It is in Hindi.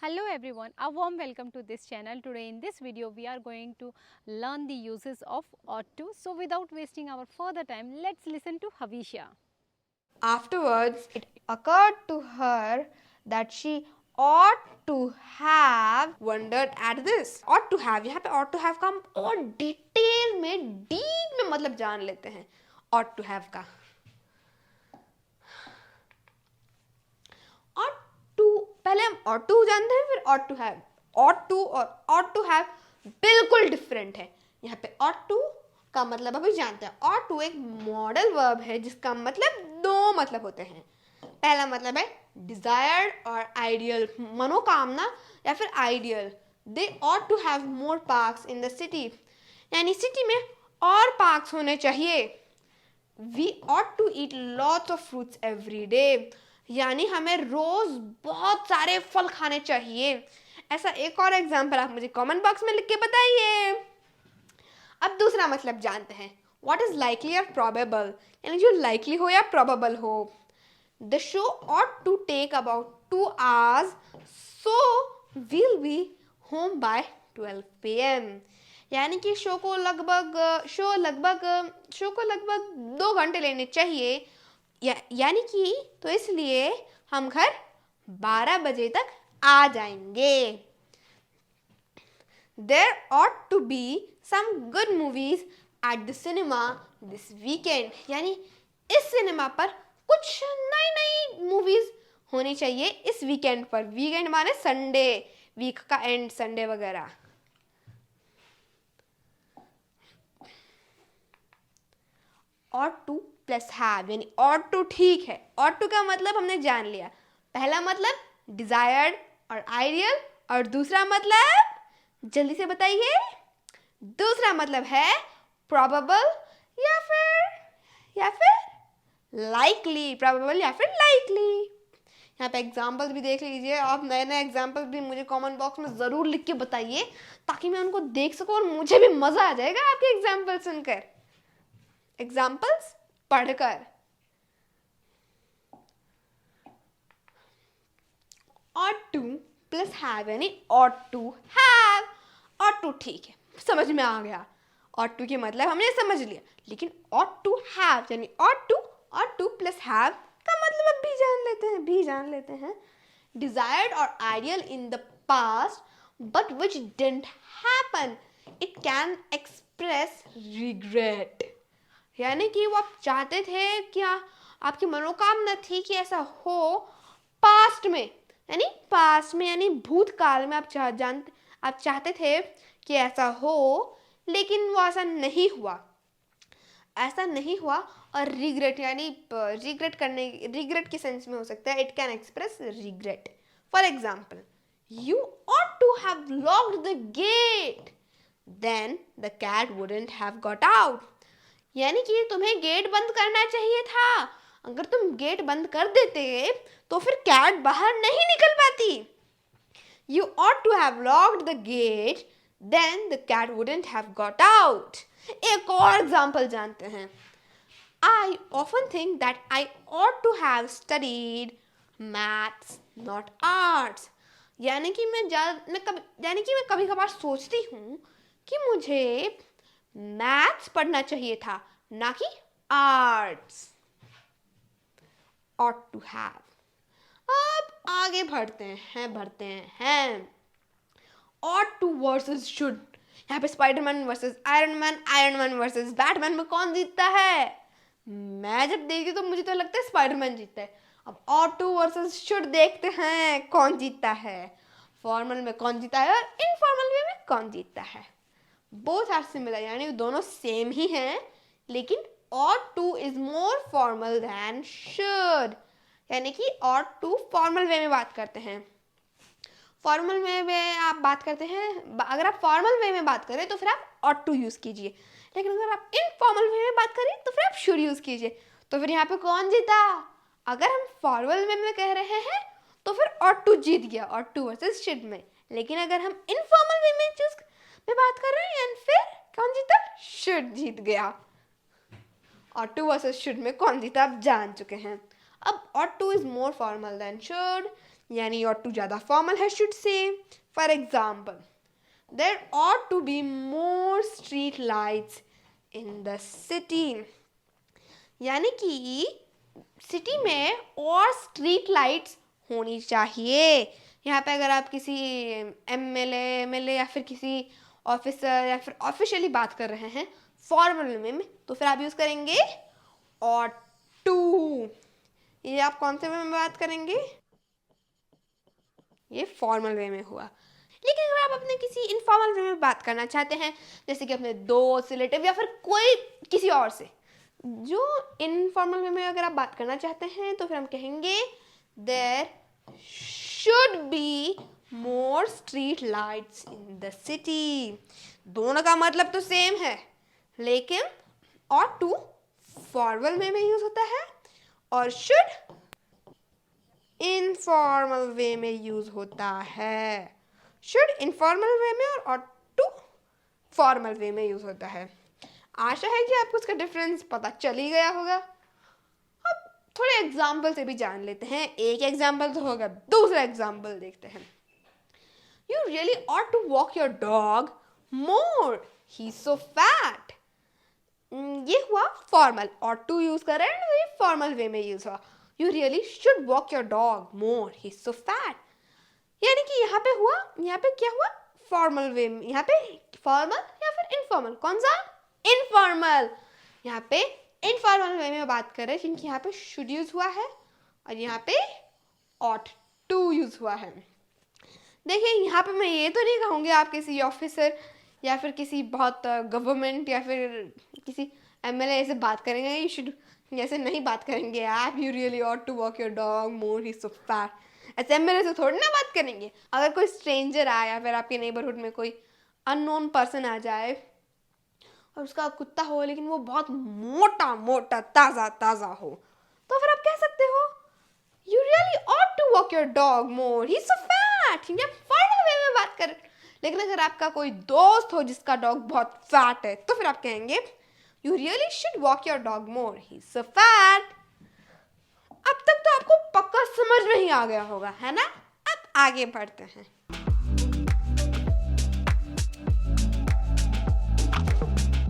Hello everyone, a warm welcome to this channel. Today in this video we are going to learn the uses of ought to. So without wasting our further time, let's listen to Havisha. Afterwards, it occurred to her that she ought to have wondered at this. ought to have, यहाँ पे ought to have का हम और डिटेल में डीप में मतलब जान लेते हैं ought to have का. ought to पहले हम ought to जानते हैं, फिर ought to have. ought to और ought to have बिल्कुल डिफरेंट है. यहाँ पे ought to का मतलब अभी जानते हैं. ought to एक मॉडल वर्ब है जिसका मतलब दो मतलब होते हैं. पहला मतलब है डिजायर्ड और आइडियल, मनोकामना या फिर ideal. They ought to have more parks in the city, यानी सिटी में और पार्क्स होने चाहिए. We ought to eat lots of fruits every day, यानी हमें रोज बहुत सारे फल खाने चाहिए. ऐसा एक और एग्जाम्पल आप मुझे कमेंट बॉक्स में लिख के बताइए. अब दूसरा मतलब जानते हैं. What is likely or probable, यानी जो likely हो या probable हो. The show ought to take about 2 hours, so we'll be home by 12 p.m. यानी कि शो को लगभग 2 घंटे लेने चाहिए, यानी कि तो इसलिए हम घर 12 बजे तक आ जाएंगे. There ought to be some good movies at the cinema this weekend, यानी इस सिनेमा पर कुछ नई नई मूवीज होनी चाहिए इस वीकेंड पर. वीकेंड माने संडे, वीक का एंड संडे वगैरह. ought to प्लस have, यानी ought to ठीक है. ought to का मतलब हमने जान लिया. पहला मतलब डिजायर्ड और आइडियल, और दूसरा मतलब जल्दी से बताइए. दूसरा मतलब है probable या फिर likely. probable या फिर likely. यहाँ पे एग्जाम्पल्स भी देख लीजिए. आप नए नए एग्जाम्पल्स भी मुझे कमेंट बॉक्स में ज़रूर लिख के बताइए ताकि मैं उनको देख सकूं और मुझे भी मज़ा आ जाएगा आपके एग्जाम्पल सुनकर, एग्जाम्पल्स पढ़कर. ought to प्लस have, यानी ought to have. ought to ठीक है, समझ में आ गया. ought to के मतलब हमने समझ लिया, लेकिन ought to have यानी ought to प्लस have का मतलब अब भी जान लेते हैं. desired और ideal in the past but which didn't happen, it can express regret, यानी कि वो आप चाहते थे, क्या आपकी मनोकामना थी कि ऐसा हो पास्ट में, यानी भूतकाल में आप चाहते थे कि ऐसा हो, लेकिन वो ऐसा नहीं हुआ. और रिग्रेट, यानी रिग्रेट के सेंस में हो सकता है. It can express regret. For example, you ought to have locked the gate, then the cat wouldn't have got out, यानी कि तुम्हें गेट बंद करना चाहिए था. अगर तुम गेट बंद कर देते तो फिर कैट बाहर नहीं निकल पाती. You ought to have locked the gate, then the cat wouldn't have got out. एक और एग्जाम्पल जानते हैं. I often think that I ought to have studied maths, not arts. यानी कि मैं कभी कभार सोचती हूँ कि मुझे मैथ्स पढ़ना चाहिए था, ना कि आर्ट्स. ought to have. अब आगे बढ़ते हैं. ought to versus should. यहाँ पे Spiderman versus iron man versus Batman में कौन जीतता है? मैं जब देखती तो मुझे तो लगता है स्पाइडरमैन जीतता है. अब ought to वर्सेस should देखते हैं कौन जीतता है. फॉर्मल में कौन जीता है और इनफॉर्मल वे में कौन जीतता है. बोथ आर सिमिलर, यानी दोनों सेम ही हैं, लेकिन ought to is more formal than should, यानी कि ought to फॉर्मल वे में बात करते हैं. फॉर्मल वे में आप बात करते हैं, अगर आप फॉर्मल वे में बात करें तो फिर आप ought to यूज़ कीजिए, लेकिन अगर आप इनफॉर्मल वे में बात करें तो फिर आप should यूज़ कीजिए. तो फिर यहाँ पे कौन जीता? अगर हम फॉर्मल वे में कह रहे हैं तो फिर ought to जीत गया, ought to वर्सेस should में. लेकिन अगर हम इनफॉर्मल वे में बात कर रहे हैं फिर कौन जीता? should जीत गया. ought to वर्सेस should में कौन जीता आप जान चुके हैं. अब ought to is more formal than should, यानी ought to ज़्यादा formal है should से. For example, there ought to be more street lights in the city. यानी कि सिटी में और स्ट्रीट लाइट्स होनी चाहिए. यहाँ पे अगर आप किसी एमएलए या फिर किसी ऑफिसर या फिर ऑफिशियली बात कर रहे हैं फॉर्मल वे में, तो फिर आप यूज़ करेंगे ought to. ये आप कौन से वे में बात करेंगे? ये फॉर्मल वे में हुआ. लेकिन अगर आप अपने किसी इनफॉर्मल वे में बात करना चाहते हैं, जैसे कि अपने दोस्त, रिलेटिव या फिर कोई किसी और से, जो इनफॉर्मल वे में अगर आप बात करना चाहते हैं, तो फिर हम कहेंगे there should be more street lights in the city. दोनों का मतलब तो सेम है, लेकिन ought to फॉर्मल वे में यूज होता है और should इनफॉर्मल वे में यूज होता है. should इनफॉर्मल वे में और ought to फॉर्मल वे में यूज होता है. आशा है कि आपको इसका डिफरेंस पता चल ही गया होगा. अब थोड़े एग्जाम्पल से भी जान लेते हैं. एक एग्जाम्पल तो होगा, दूसरा एग्जाम्पल देखते हैं. You really ought to walk your dog more. He's so fat. ये हुआ फॉर्मल. ought to यूज कर रहे हैं, तो ये फॉर्मल वे में यूज हुआ. You really should walk your dog more. He's so fat. यानी कि यहाँ पे हुआ, यहाँ पे क्या हुआ? फॉर्मल वे में. यहाँ पे फॉर्मल या फिर इनफॉर्मल? कौन सा? इनफॉर्मल. यहाँ पे इनफॉर्मल वे में बात कर रहे हैं, क्योंकि यहाँ पे should यूज हुआ है और यहाँ पे ought to यूज हुआ है. देखिए, यहाँ पे मैं ये तो नहीं कहूँगी आप किसी ऑफिसर या फिर किसी बहुत गवर्नमेंट या फिर किसी एमएलए से बात करेंगे. यू शुड ऐसे नहीं बात करेंगे आप. You really ought to walk your dog more, he's so fat. ऐसे एमएलए से थोड़ी ना बात करेंगे. अगर कोई स्ट्रेंजर आए या फिर आपके नेबरहुड में कोई अननोन पर्सन आ जाए और उसका कुत्ता हो, लेकिन वो बहुत मोटा मोटा ताज़ा ताज़ा हो, तो फिर आप कह सकते हो you really ought to walk your dog more, he's so fat. ये फॉर्मल वे में बात कर. लेकिन अगर आपका कोई दोस्त हो जिसका डॉग बहुत फैट है, तो फिर आप कहेंगे you really should walk your dog more, he's so fat. अब तक तो आपको पक्का समझ में ही आ गया होगा, है ना? अब आगे बढ़ते हैं.